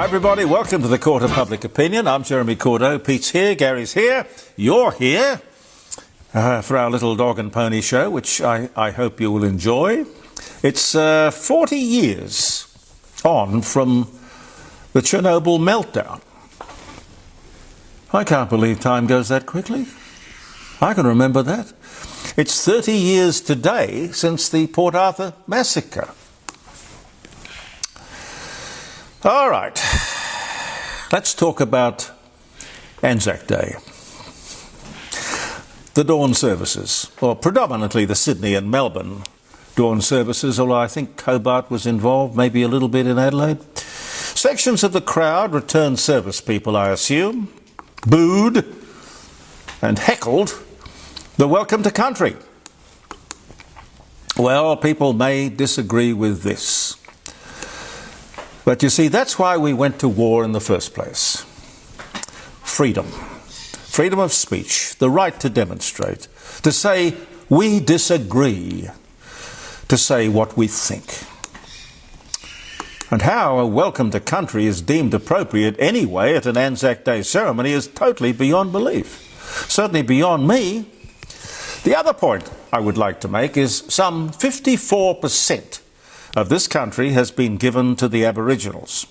Hi everybody, welcome to the Court of Public Opinion. I'm Jeremy Cordeaux. Pete's here, Gary's here, you're here for our little dog and pony show, which I hope you will enjoy. It's 40 years on from the Chernobyl meltdown. I can't believe time goes that quickly. I can remember that. It's 30 years today since the Port Arthur massacre. All right, let's talk about Anzac Day. The dawn services, or predominantly the Sydney and Melbourne dawn services, although I think Hobart was involved, maybe a little bit in Adelaide. Sections of the crowd, return service people I assume, booed and heckled the welcome to country. Well, people may disagree with this. But you see, that's why we went to war in the first place. Freedom. Freedom of speech, the right to demonstrate, to say we disagree, to say what we think. And how a welcome to country is deemed appropriate anyway at an Anzac Day ceremony is totally beyond belief. Certainly beyond me. The other point I would like to make is some 54% of this country has been given to the Aboriginals.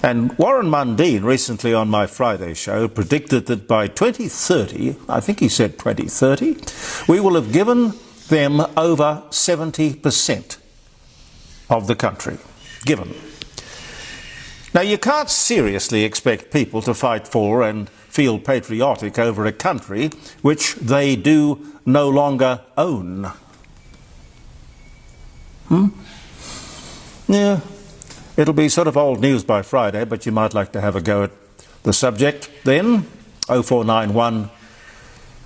And Warren Mundine, recently on my Friday show, predicted that by 2030, I think he said 2030, we will have given them over 70% of the country. Given. Now, you can't seriously expect people to fight for and feel patriotic over a country which they do no longer own. Yeah, it'll be sort of old news by Friday, but you might like to have a go at the subject then. 0491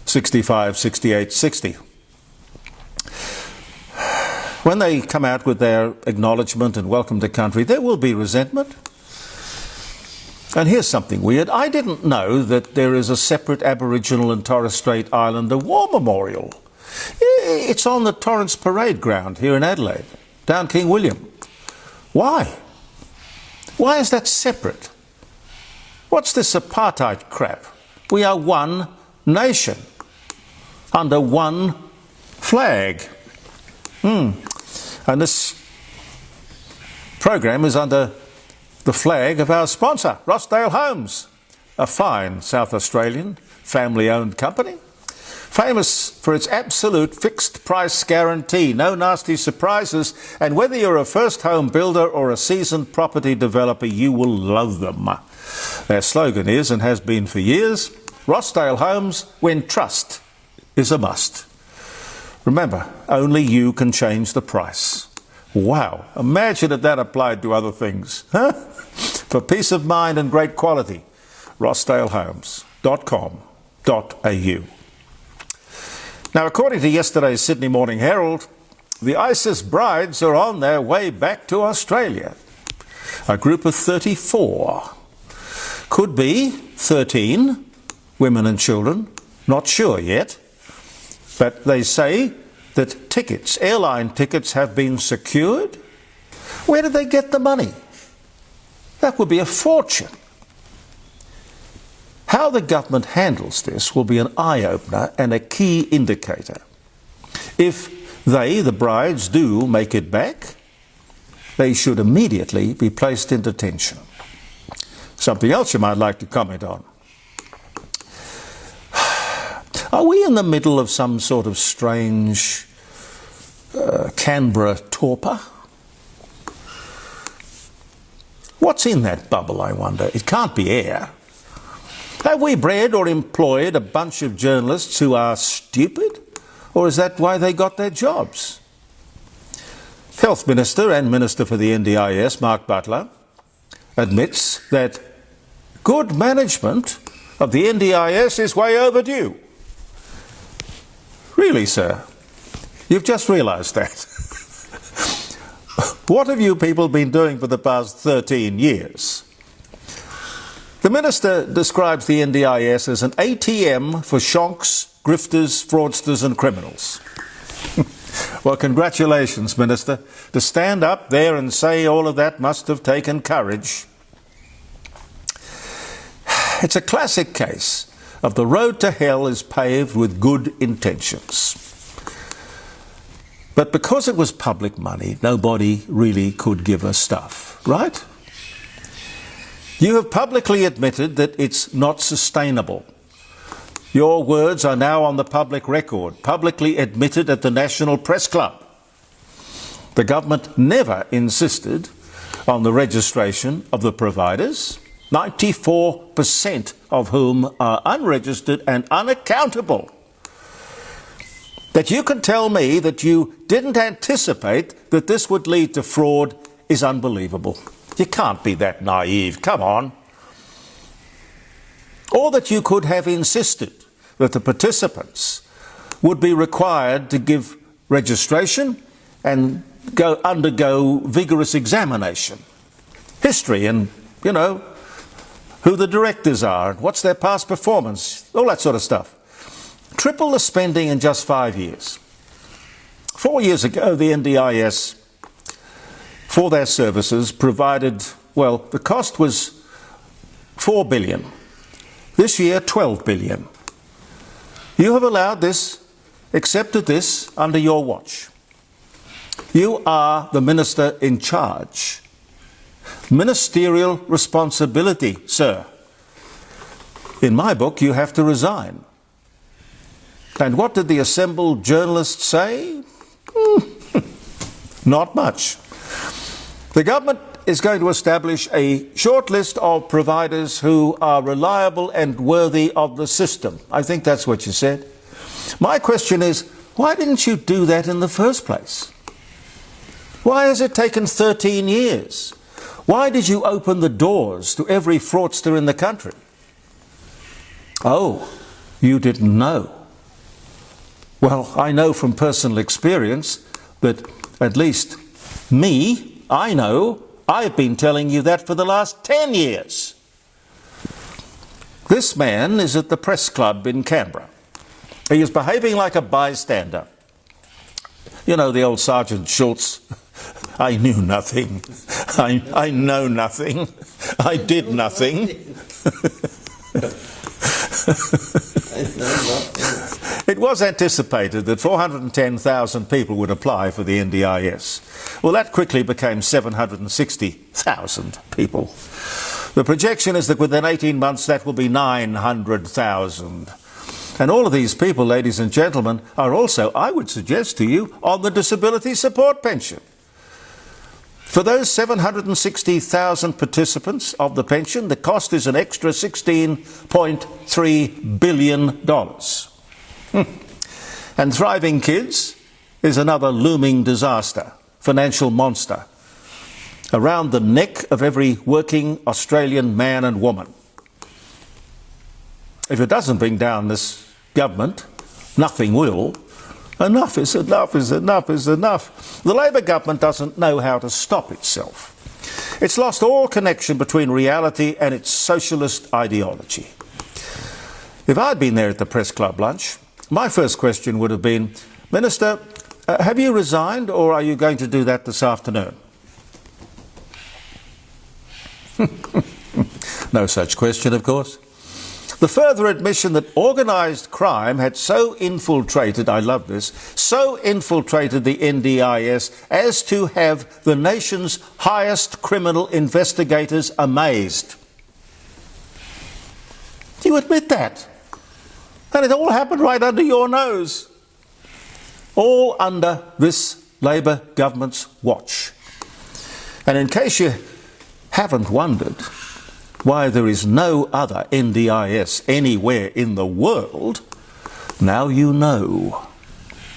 65 68 60. When they come out with their acknowledgement and welcome to country, there will be resentment. And here's something weird. I didn't know that there is a separate Aboriginal and Torres Strait Islander war memorial. It's on the Torrens Parade Ground here in Adelaide, down King William. Why? Why is that separate? What's this apartheid crap? We are one nation, under one flag. And this program is under the flag of our sponsor, Rossdale Homes, a fine South Australian family-owned company, famous for its absolute fixed price guarantee, no nasty surprises, and whether you're a first home builder or a seasoned property developer, you will love them. Their slogan is, and has been for years, Rossdale Homes, when trust is a must. Remember, only you can change the price. Wow, imagine if that applied to other things. Huh? For peace of mind and great quality, rossdalehomes.com.au. Now, according to yesterday's Sydney Morning Herald, the ISIS brides are on their way back to Australia. A group of 34. Could be 13 women and children, not sure yet. But they say that tickets, airline tickets, have been secured. Where did they get the money? That would be a fortune. How the government handles this will be an eye-opener and a key indicator. If they, the brides, do make it back, they should immediately be placed in detention. Something else you might like to comment on. Are we in the middle of some sort of strange Canberra torpor? What's in that bubble, I wonder? It can't be air. Have we bred or employed a bunch of journalists who are stupid? Or is that why they got their jobs? Health Minister and Minister for the NDIS, Mark Butler, admits that good management of the NDIS is way overdue. Really, sir? You've just realised that? What have you people been doing for the past 13 years? The Minister describes the NDIS as an ATM for shonks, grifters, fraudsters and criminals. Well, congratulations, Minister. To stand up there and say all of that must have taken courage. It's a classic case of the road to hell is paved with good intentions. But because it was public money, nobody really could give a stuff, right? You have publicly admitted that it's not sustainable. Your words are now on the public record, publicly admitted at the National Press Club. The government never insisted on the registration of the providers, 94% of whom are unregistered and unaccountable. That you can tell me that you didn't anticipate that this would lead to fraud is unbelievable. You can't be that naive, come on. Or that you could have insisted that the participants would be required to give registration and undergo vigorous examination. History and, who the directors are, what's their past performance, all that sort of stuff. Triple the spending in just 5 years. 4 years ago, the NDIS, for their services, provided, the cost was $4 billion. This year, $12 billion. You have allowed this, accepted this under your watch. You are the minister in charge. Ministerial responsibility, sir. In my book, you have to resign. And what did the assembled journalists say? Not much. The government is going to establish a short list of providers who are reliable and worthy of the system. I think that's what you said. My question is, why didn't you do that in the first place? Why has it taken 13 years? Why did you open the doors to every fraudster in the country? Oh, you didn't know. Well, I know from personal experience that at least me, I know, I've been telling you that for the last 10 years. This man is at the press club in Canberra. He is behaving like a bystander. You know the old Sergeant Schultz, I knew nothing, I know nothing, I did nothing. It was anticipated that 410,000 people would apply for the NDIS. Well, that quickly became 760,000 people. The projection is that within 18 months that will be 900,000. And all of these people, ladies and gentlemen, are also, I would suggest to you, on the disability support pension. For those 760,000 participants of the pension, the cost is an extra $16.3 billion. And Thriving Kids is another looming disaster, financial monster, around the neck of every working Australian man and woman. If it doesn't bring down this government, nothing will. Enough is enough is enough is enough. The Labor government doesn't know how to stop itself. It's lost all connection between reality and its socialist ideology. If I'd been there at the press club lunch, my first question would have been, Minister, have you resigned or are you going to do that this afternoon? No such question, of course. The further admission that organised crime had so infiltrated, I love this, so infiltrated the NDIS as to have the nation's highest criminal investigators amazed. Do you admit that? And it all happened right under your nose. All under this Labor government's watch. And in case you haven't wondered why there is no other NDIS anywhere in the world, now you know.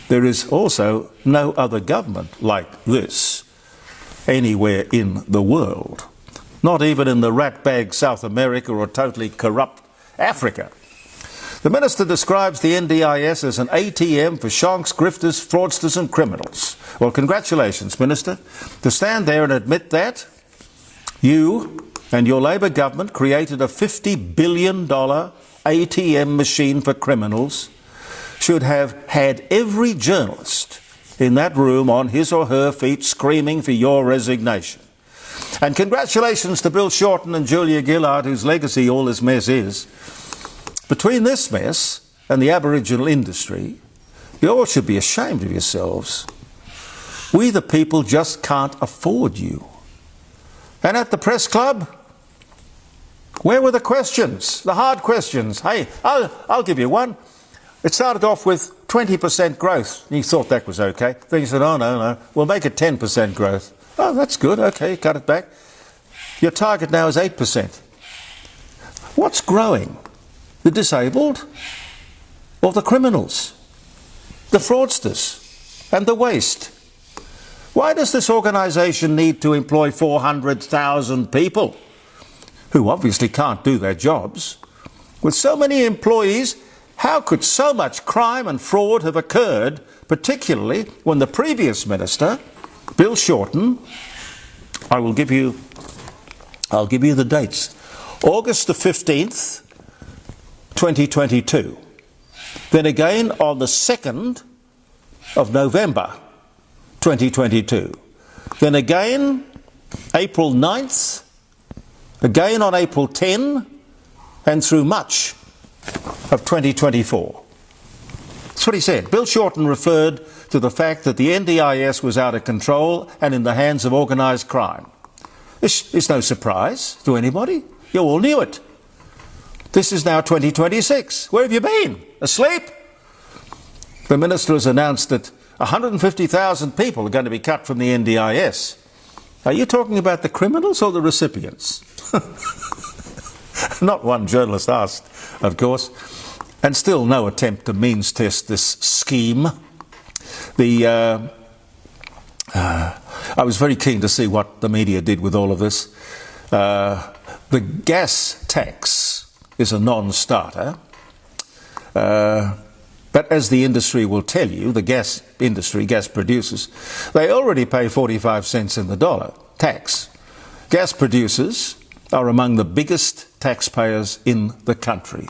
There is also no other government like this anywhere in the world. Not even in the ratbag South America or totally corrupt Africa. The Minister describes the NDIS as an ATM for shonks, grifters, fraudsters and criminals. Well, congratulations, Minister. To stand there and admit that, you and your Labor government created a $50 billion ATM machine for criminals, should have had every journalist in that room on his or her feet screaming for your resignation. And congratulations to Bill Shorten and Julia Gillard, whose legacy all this mess is. Between this mess and the Aboriginal industry, you all should be ashamed of yourselves. We the people just can't afford you. And at the press club, where were the questions? The hard questions. Hey, I'll give you one. It started off with 20% growth. You thought that was okay. Then you said, oh, no, we'll make it 10% growth. Oh, that's good. Okay, cut it back. Your target now is 8%. What's growing? The disabled or the criminals? The fraudsters and the waste? Why does this organisation need to employ 400,000 people who obviously can't do their jobs? With so many employees, how could so much crime and fraud have occurred, particularly when the previous minister, Bill Shorten, I'll give you the dates, August the 15th, 2022, then again on the 2nd of November, 2022, then again April 9th, again on April 10, and through much of 2024. That's what he said. Bill Shorten referred to the fact that the NDIS was out of control and in the hands of organised crime. This is no surprise to anybody. You all knew it. This is now 2026. Where have you been? Asleep? The minister has announced that 150,000 people are going to be cut from the NDIS. Are you talking about the criminals or the recipients? Not one journalist asked, of course. And still no attempt to means test this scheme. I was very keen to see what the media did with all of this. The gas tax is a non-starter. But as the industry will tell you, the gas industry, gas producers, they already pay 45 cents in the dollar tax. Gas producers are among the biggest taxpayers in the country.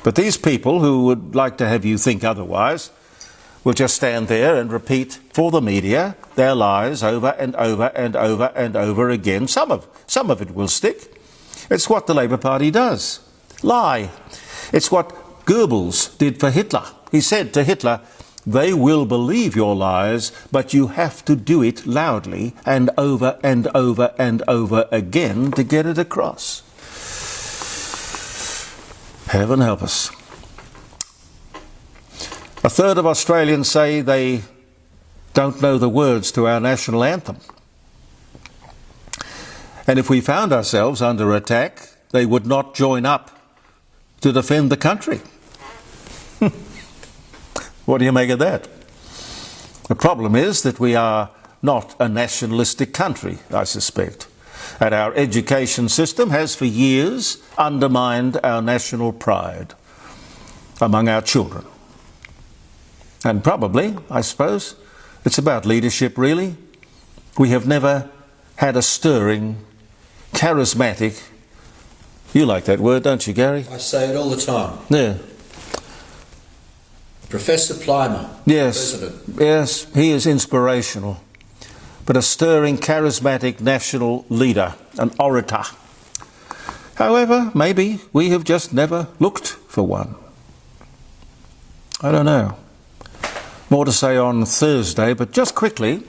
But these people who would like to have you think otherwise will just stand there and repeat for the media their lies over and over and over and over again. Some of it will stick. It's what the Labour Party does. Lie. It's what Goebbels did for Hitler. He said to Hitler, they will believe your lies, but you have to do it loudly and over and over and over again to get it across. Heaven help us. A third of Australians say they don't know the words to our national anthem. And if we found ourselves under attack, they would not join up to defend the country. What do you make of that? The problem is that we are not a nationalistic country, I suspect. And our education system has for years undermined our national pride among our children. And probably, I suppose, it's about leadership really. We have never had a stirring, charismatic, you like that word, don't you, Gary? I say it all the time. Yeah. Professor Plimer, yes, President. Yes, he is inspirational. But a stirring, charismatic national leader, an orator. However, maybe we have just never looked for one. I don't know. More to say on Thursday, but just quickly,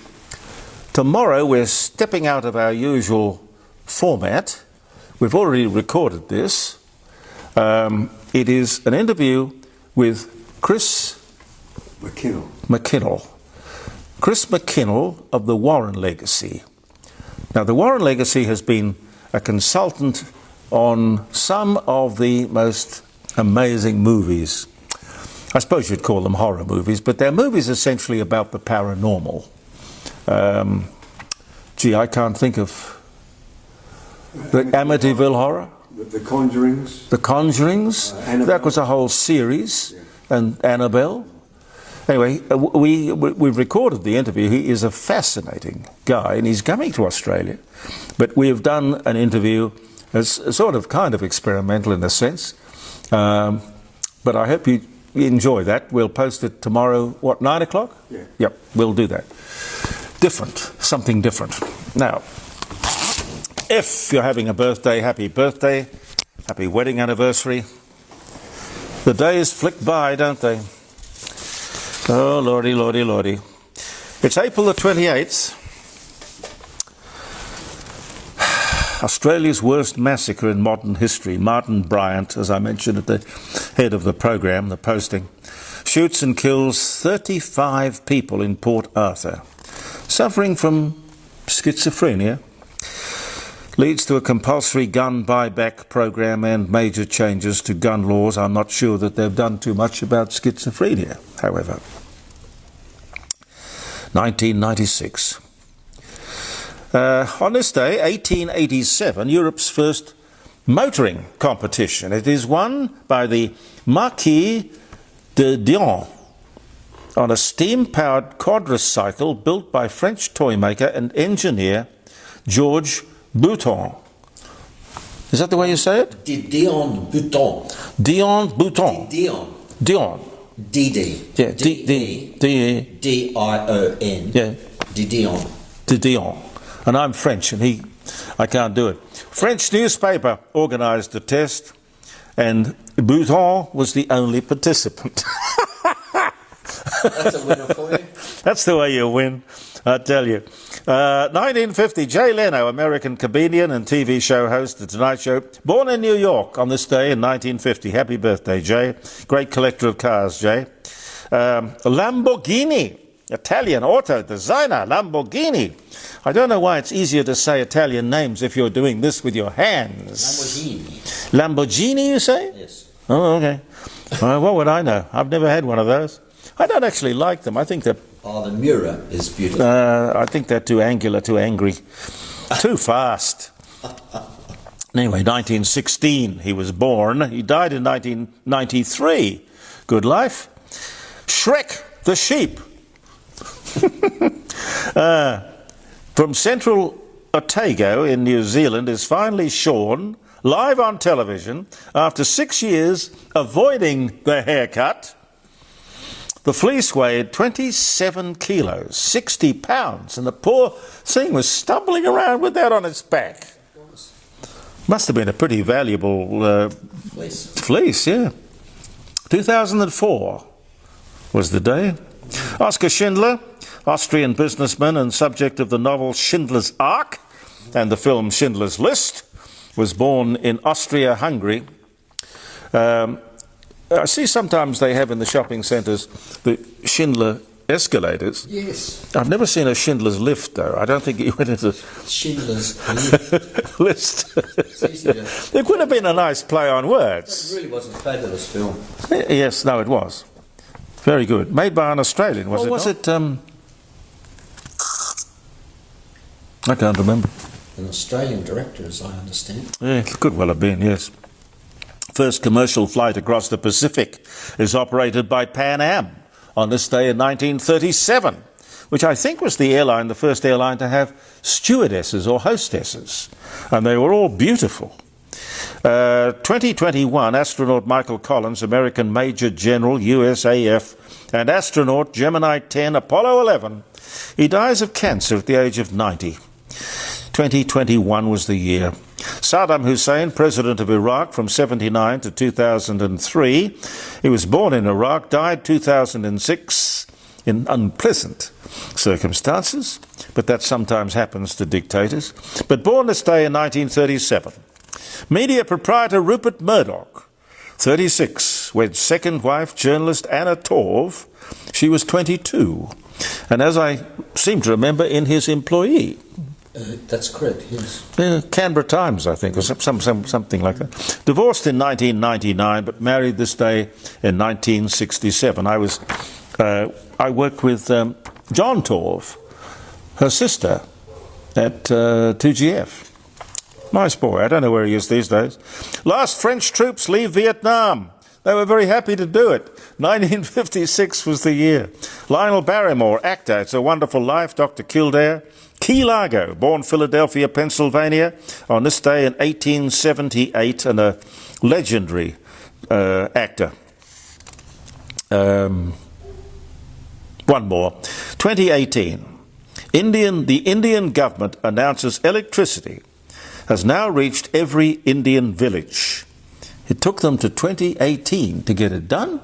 tomorrow we're stepping out of our usual format. We've already recorded this. It is an interview with Chris McKinnell. Chris McKinnell of the Warren Legacy. Now, the Warren Legacy has been a consultant on some of the most amazing movies. I suppose you'd call them horror movies, but they're movies essentially about the paranormal. I can't think of the Amityville Horror. The Conjurings. The Conjurings. That was a whole series. Yeah. And Annabelle. Anyway, we've recorded the interview. He is a fascinating guy, and he's coming to Australia. But we have done an interview as sort of kind of experimental in a sense. But I hope you enjoy that. We'll post it tomorrow, 9 o'clock? Yeah. Yep, we'll do that. Different, something different. Now, If you're having a birthday, happy wedding anniversary. The days flick by, don't they? Oh, lordy, lordy, lordy. It's April the 28th. Australia's worst massacre in modern history. Martin Bryant, as I mentioned at the head of the program, the posting, shoots and kills 35 people in Port Arthur, suffering from schizophrenia. Leads to a compulsory gun buyback program and major changes to gun laws. I'm not sure that they've done too much about schizophrenia, however. 1996. On this day, 1887, Europe's first motoring competition. It is won by the Marquis de Dion on a steam-powered quadricycle built by French toymaker and engineer Georges Bouton. Is that the way you say it? Dion Bouton. Dion Bouton. Dion. Dion. D-D. Yeah, D-I-O-N. Yeah. Dion. De Dion. And I'm French, and I can't do it. French newspaper organised the test, and Bouton was the only participant. That's a winner for you. That's the way you win, I tell you. 1950, Jay Leno, American comedian and TV show host, The Tonight Show, born in New York on this day in 1950. Happy birthday, Jay. Great collector of cars, Jay. Lamborghini, Italian auto designer, Lamborghini. I don't know why it's easier to say Italian names if you're doing this with your hands. Lamborghini. Lamborghini, you say? Yes. Oh, okay. What would I know? I've never had one of those. I don't actually like them. I think they're... Oh, the mirror is beautiful. I think they're too angular, too angry, too fast. Anyway, 1916 he was born. He died in 1993. Good life. Shrek the sheep. From central Otago in New Zealand is finally shorn live on television after 6 years avoiding the haircut. The fleece weighed 27 kilos, 60 pounds, and the poor thing was stumbling around with that on its back. Must have been a pretty valuable fleece, yeah. 2004 was the day. Oskar Schindler, Austrian businessman and subject of the novel Schindler's Ark and the film Schindler's List, was born in Austria-Hungary. I see sometimes they have in the shopping centres the Schindler escalators. Yes. I've never seen a Schindler's lift, though. I don't think it went into Schindler's list. It would have been a nice play on words. It really was a fabulous film. Yes, no, it was. Very good. Made by an Australian, was it? Or was it? I can't remember. An Australian director, as I understand. Yeah, it could well have been, yes. First commercial flight across the Pacific is operated by Pan Am on this day in 1937, which I think was the first airline to have stewardesses or hostesses, and they were all beautiful. 2021, astronaut Michael Collins, American Major General, USAF, and astronaut Gemini 10, Apollo 11. He dies of cancer at the age of 90. 2021 was the year. Saddam Hussein, president of Iraq from 1979 to 2003. He was born in Iraq, died 2006 in unpleasant circumstances, but that sometimes happens to dictators. But born this day in 1937. Media proprietor Rupert Murdoch, 36, wed second wife, journalist Anna Torv. She was 22, and as I seem to remember, in his employee. That's correct, yes. Canberra Times, I think, or something like that. Divorced in 1999, but married this day in 1967. I worked with John Torv, her sister, at 2GF. Nice boy. I don't know where he is these days. Last French troops leave Vietnam. They were very happy to do it. 1956 was the year. Lionel Barrymore, actor, It's a Wonderful Life, Dr. Kildare. Key Largo, born Philadelphia, Pennsylvania, on this day in 1878, and a legendary actor. One more. 2018. The Indian government announces electricity has now reached every Indian village. It took them to 2018 to get it done,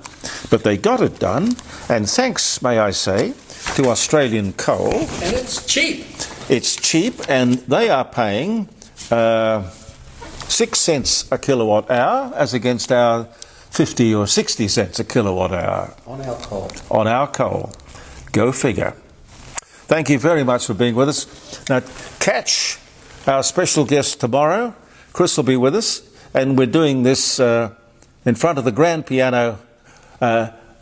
but they got it done, and thanks, may I say, to Australian coal. And it's cheap. It's cheap, and they are paying 6 cents a kilowatt hour as against our 50 or 60 cents a kilowatt hour. On our coal. On our coal. Go figure. Thank you very much for being with us. Now, catch our special guest tomorrow. Chris will be with us, and we're doing this in front of the grand piano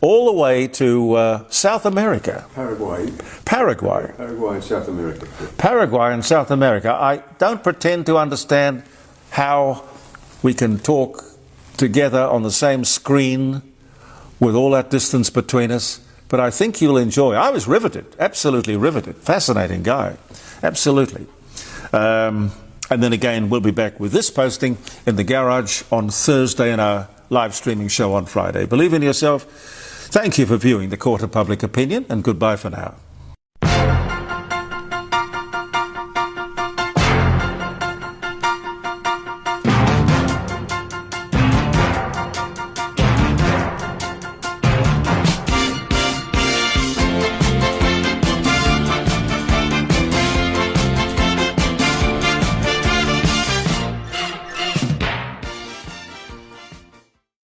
all the way to South America. Paraguay. Paraguay. Paraguay and South America. Paraguay and South America. I don't pretend to understand how we can talk together on the same screen with all that distance between us, but I think you'll enjoy. I was riveted, absolutely riveted. Fascinating guy, absolutely. And then again, we'll be back with this posting in the garage on Thursday and our live streaming show on Friday. Believe in yourself. Thank you for viewing the Court of Public Opinion, and goodbye for now.